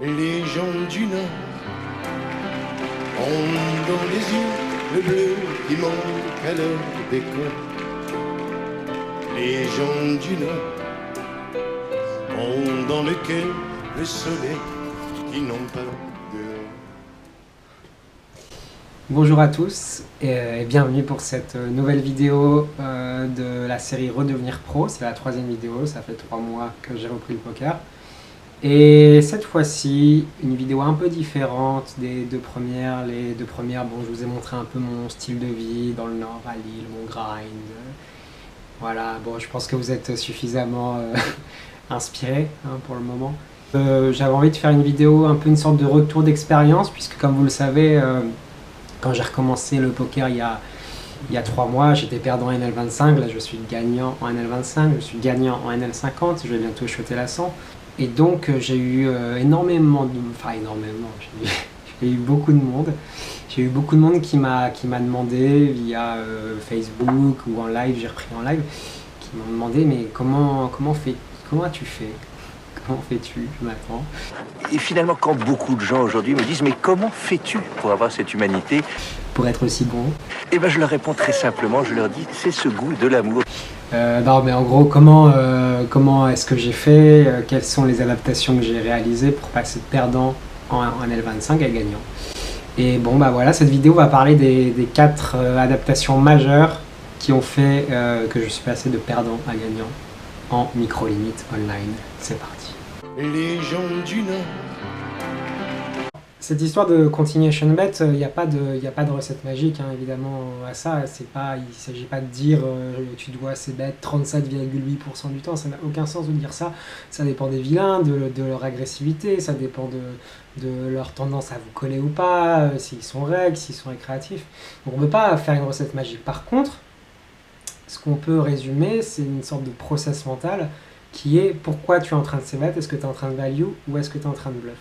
Les gens du Nord ont dans les yeux le bleu qui manque à leur décor. Les gens du Nord ont dans le cœur le soleil qui n'ont pas dehors. Bonjour à tous et bienvenue pour cette nouvelle vidéo de la série Redevenir Pro. C'est la troisième vidéo, ça fait 3 mois que j'ai repris le poker. Et cette fois-ci, une vidéo un peu différente des deux premières. Les deux premières, bon, je vous ai montré un peu mon style de vie dans le Nord, à Lille, mon grind. Voilà, bon, je pense que vous êtes suffisamment inspirés pour le moment. J'avais envie de faire une vidéo, un peu une sorte de retour d'expérience, puisque comme vous le savez, quand j'ai recommencé le poker il y a 3 mois, j'étais perdant en NL25, là je suis gagnant en NL25, je suis gagnant en NL50, je vais bientôt shotter la 100. Et donc j'ai eu énormément, j'ai eu beaucoup de monde. J'ai eu beaucoup de monde qui m'a demandé via Facebook ou en live, j'ai repris en live, qui m'ont demandé mais comment tu fais? Comment fais-tu? Je m'attends. Et finalement, quand beaucoup de gens aujourd'hui me disent « Mais comment fais-tu pour avoir cette humanité ?» Pour être aussi bon. Eh bien, je leur réponds très simplement, je leur dis « C'est ce goût de l'amour. » Non, mais en gros, comment est-ce que j'ai fait? Quelles sont les adaptations que j'ai réalisées pour passer de perdant en L25 à gagnant? Et bon, bah voilà, cette vidéo va parler des 4 adaptations majeures qui ont fait que je suis passé de perdant à gagnant en micro-limite online. C'est parti. Les gens du Nord. Cette histoire de continuation bet, il n'y a pas de recette magique, évidemment, à ça. Il ne s'agit pas de dire tu dois ces bet 37,8% du temps, ça n'a aucun sens de dire ça. Ça dépend des vilains, de leur agressivité, ça dépend de leur tendance à vous coller ou pas, s'ils sont règles, s'ils sont récréatifs. Donc on ne peut pas faire une recette magique. Par contre, ce qu'on peut résumer, c'est une sorte de process mental qui est pourquoi tu es en train de ces bet, est-ce que tu es en train de value ou est-ce que tu es en train de bluff?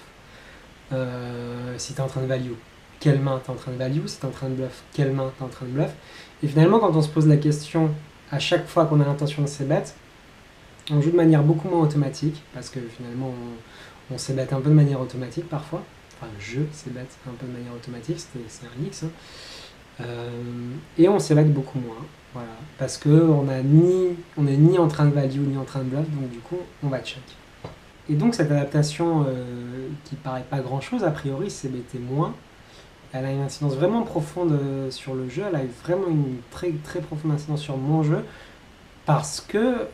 Si tu es en train de value, quelle main tu es en train de value? Si tu es en train de bluff, quelle main tu es en train de bluff? Et finalement, quand on se pose la question à chaque fois qu'on a l'intention de c-bet, on joue de manière beaucoup moins automatique, parce que finalement on c-bet un peu de manière automatique parfois. Enfin, je c-bet un peu de manière automatique, c'est un X. Et on c-bet beaucoup moins. Voilà, parce qu'on n'est ni en train de value ni en train de bluff, donc du coup on va check. Et donc cette adaptation qui paraît pas grand chose a priori, c'est BT-, elle a une incidence vraiment profonde sur le jeu, elle a eu vraiment une très très profonde incidence sur mon jeu, parce que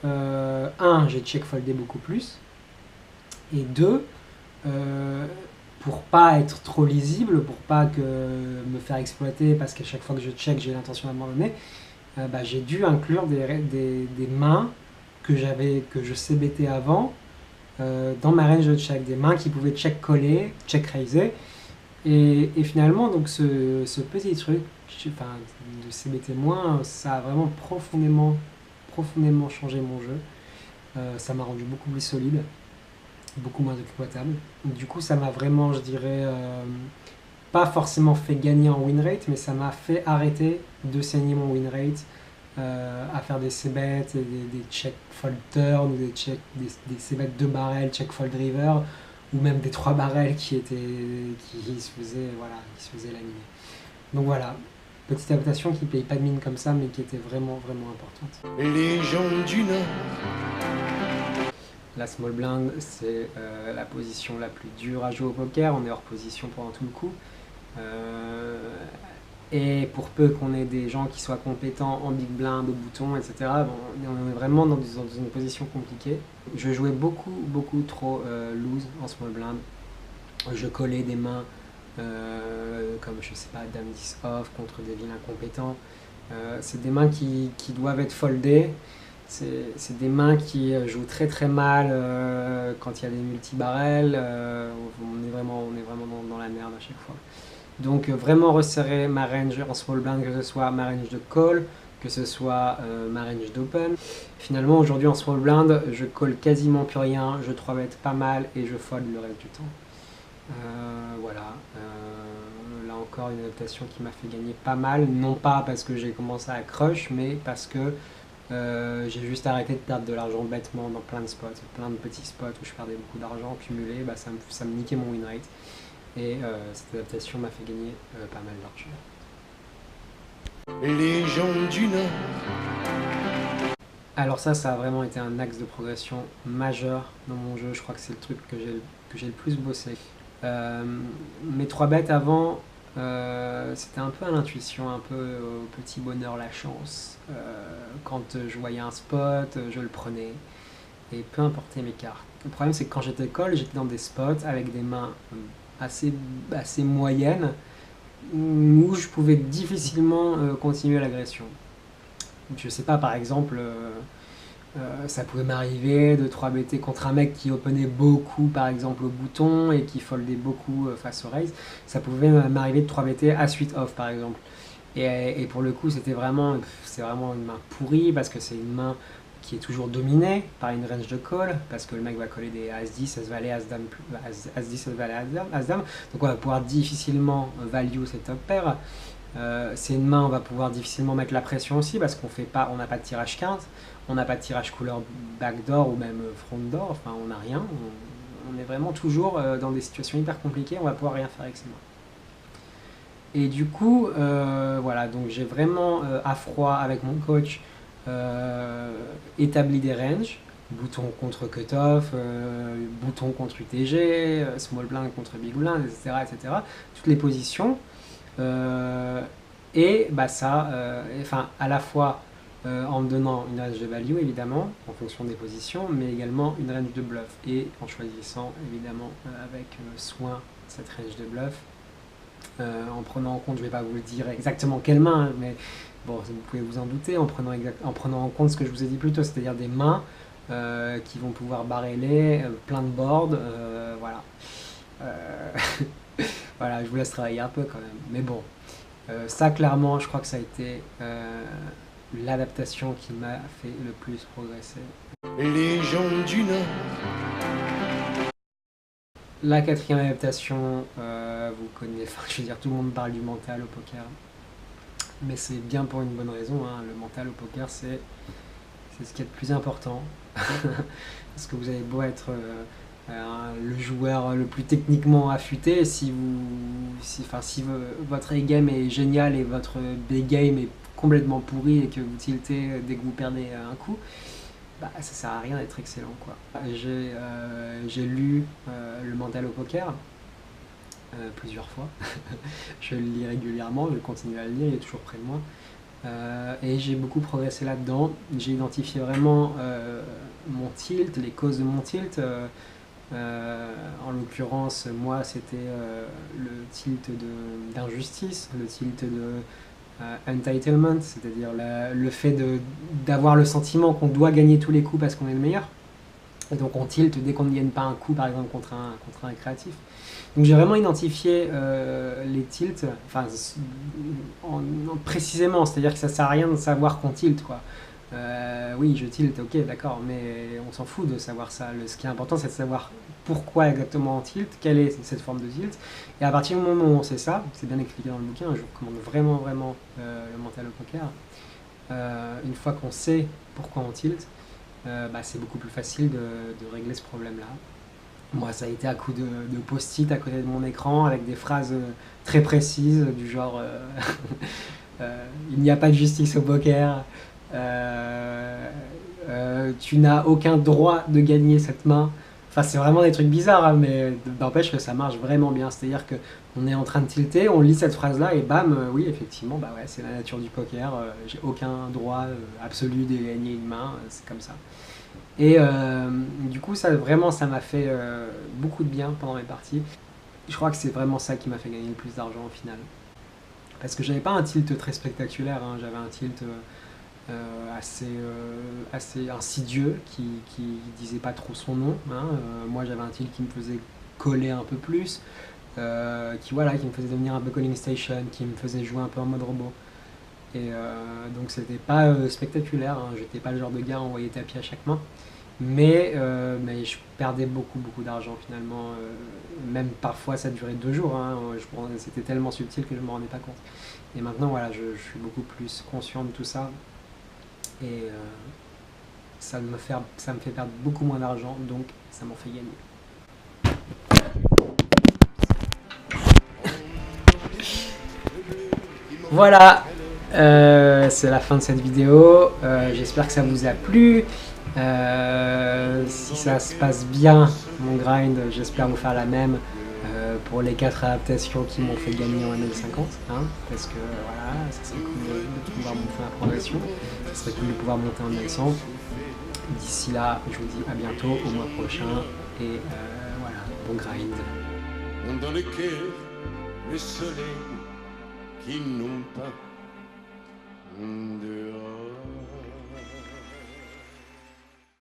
j'ai check foldé beaucoup plus, et 2, pour pas être trop lisible, pour pas me faire exploiter, parce qu'à chaque fois que je check j'ai l'intention d'abandonner, j'ai dû inclure des mains que je CBT avant dans ma range de check, des mains qui pouvaient check coller, check raiser, et finalement donc ce petit truc de CBT-, ça a vraiment profondément changé mon jeu. Ça m'a rendu beaucoup plus solide, beaucoup moins exploitable. Du coup ça m'a vraiment, je dirais, pas forcément fait gagner en win rate, mais ça m'a fait arrêter de saigner mon win rate à faire des c-bet, des check fold turn, ou des c-bet 2 barrels, check fold river, ou même des 3 barrels qui se faisaient laminer. Donc voilà, petite adaptation qui paye pas de mine comme ça, mais qui était vraiment importante. Les gens du Nord. La small blind, c'est la position la plus dure à jouer au poker. On est hors position pendant tout le coup. Et pour peu qu'on ait des gens qui soient compétents en big blind, au bouton, etc., on est vraiment dans une position compliquée. Je jouais beaucoup trop loose en small blind. Je collais des mains comme, je sais pas, dame 10 off contre des vilains compétents. C'est des mains qui doivent être foldées. C'est des mains qui jouent très mal quand il y a des multi-barrels. On est vraiment dans la merde à chaque fois. Donc vraiment resserrer ma range en small blind, que ce soit ma range de call, que ce soit ma range d'open. Finalement aujourd'hui en small blind, je call quasiment plus rien, je 3-bet pas mal et je fold le reste du temps. Voilà, là encore une adaptation qui m'a fait gagner pas mal, non pas parce que j'ai commencé à crush, mais parce que J'ai juste arrêté de perdre de l'argent bêtement dans plein de spots, plein de petits spots où je perdais beaucoup d'argent cumulé, bah, ça me niquait mon win rate. Et cette adaptation m'a fait gagner pas mal d'argent. Les gens du Nord. Alors ça a vraiment été un axe de progression majeur dans mon jeu. Je crois que c'est le truc que j'ai le plus bossé. Mes 3 bêtes avant, c'était un peu à l'intuition, un peu au petit bonheur, la chance. Quand je voyais un spot, je le prenais. Et peu importe mes cartes. Le problème, c'est que quand j'étais call, j'étais dans des spots avec des mains assez moyennes, où je pouvais difficilement continuer l'agression. Je sais pas, par exemple, ça pouvait m'arriver de 3BT contre un mec qui openait beaucoup, par exemple, au bouton et qui foldait beaucoup face au raise. Ça pouvait m'arriver de 3BT à suite off, par exemple. Et pour le coup, c'est vraiment une main pourrie parce que c'est une main qui est toujours dominée par une range de call, parce que le mec va coller des As-10, As-Valet, As-Dame, As-10, As-Valet, As-Dame. Donc on va pouvoir difficilement value cette top pair. C'est une main, on va pouvoir difficilement mettre la pression aussi parce qu'on n'a pas de tirage 15, on n'a pas de tirage couleur backdoor ou même front door, enfin on n'a rien. On est vraiment toujours dans des situations hyper compliquées, on va pouvoir rien faire avec ces mains. Et du coup, voilà, donc j'ai vraiment à froid avec mon coach établi des ranges, bouton contre cutoff, bouton contre UTG, small blind contre big blind, etc., etc. Toutes les positions. Et bah ça, à la fois en me donnant une range de value évidemment, en fonction des positions, mais également une range de bluff. Et en choisissant évidemment avec soin cette range de bluff. En prenant en compte, je ne vais pas vous le dire exactement quelle main, mais bon, vous pouvez vous en douter, en prenant en compte ce que je vous ai dit plus tôt, c'est-à-dire des mains qui vont pouvoir barreler, plein de boards, voilà. Voilà, je vous laisse travailler un peu quand même. Mais bon, ça clairement, je crois que ça a été l'adaptation qui m'a fait le plus progresser. Les gens du Nord. La 4e adaptation, vous connaissez, enfin, je veux dire, tout le monde parle du mental au poker. Mais c'est bien pour une bonne raison, hein. Le mental au poker, c'est ce qui est le plus important. Parce que vous avez beau être le joueur le plus techniquement affûté, si votre A-game est génial et votre B-game est complètement pourri et que vous tiltez dès que vous perdez un coup, bah, ça sert à rien d'être excellent, quoi. J'ai lu le mental au poker plusieurs fois. Je le lis régulièrement, je continue à le lire, il est toujours près de moi. Et j'ai beaucoup progressé là-dedans. J'ai identifié vraiment mon tilt, les causes de mon tilt. En l'occurrence, moi, c'était le tilt d'injustice, le tilt de entitlement, c'est-à-dire le fait d'avoir le sentiment qu'on doit gagner tous les coups parce qu'on est le meilleur. Et donc on tilt dès qu'on ne gagne pas un coup, par exemple, contre un créatif. Donc j'ai vraiment identifié les tilts, enfin, précisément, c'est-à-dire que ça sert à rien de savoir qu'on tilt, quoi. Oui, je tilt, ok, d'accord, mais on s'en fout de savoir ça. Ce qui est important, c'est de savoir pourquoi exactement on tilt, quelle est cette forme de tilt. Et à partir du moment où on sait ça, c'est bien expliqué dans le bouquin, je vous recommande vraiment, vraiment le mental au poker. Une fois qu'on sait pourquoi on tilt, bah, c'est beaucoup plus facile de régler ce problème-là. Moi, ça a été à coup de post-it à côté de mon écran avec des phrases très précises du genre il n'y a pas de justice au poker, tu n'as aucun droit de gagner cette main. Enfin, c'est vraiment des trucs bizarres, hein, mais n'empêche que ça marche vraiment bien. C'est-à-dire qu'on est en train de tilter, on lit cette phrase-là et bam, oui, effectivement, bah ouais, c'est la nature du poker. J'ai aucun droit absolu de gagner une main, c'est comme ça. Et du coup, ça m'a fait beaucoup de bien pendant mes parties. Je crois que c'est vraiment ça qui m'a fait gagner le plus d'argent au final. Parce que j'avais pas un tilt très spectaculaire, hein. J'avais un tilt assez insidieux qui disait pas trop son nom, hein. Moi j'avais un tilt qui me faisait coller un peu plus, qui me faisait devenir un peu calling station, qui me faisait jouer un peu en mode robot. Et donc c'était pas spectaculaire, hein. J'étais pas le genre de gars à envoyer tapis à chaque main. Mais je perdais beaucoup d'argent finalement. Même parfois ça durait 2 jours, hein. C'était tellement subtil que je ne me rendais pas compte. Et maintenant voilà, je suis beaucoup plus conscient de tout ça. Et ça me fait perdre beaucoup moins d'argent, donc ça m'en fait gagner. Voilà, c'est la fin de cette vidéo. J'espère que ça vous a plu. Si ça se passe bien, mon grind, j'espère vous faire la même pour les 4 adaptations qui m'ont fait gagner en ML50. Hein, parce que voilà, ça serait cool de pouvoir monter en progression. Ça serait cool de pouvoir monter en ML100. D'ici là, je vous dis à bientôt, au mois prochain. Et voilà, bon grind. Dans le cœur, le soleil qui n'ont pas dehors.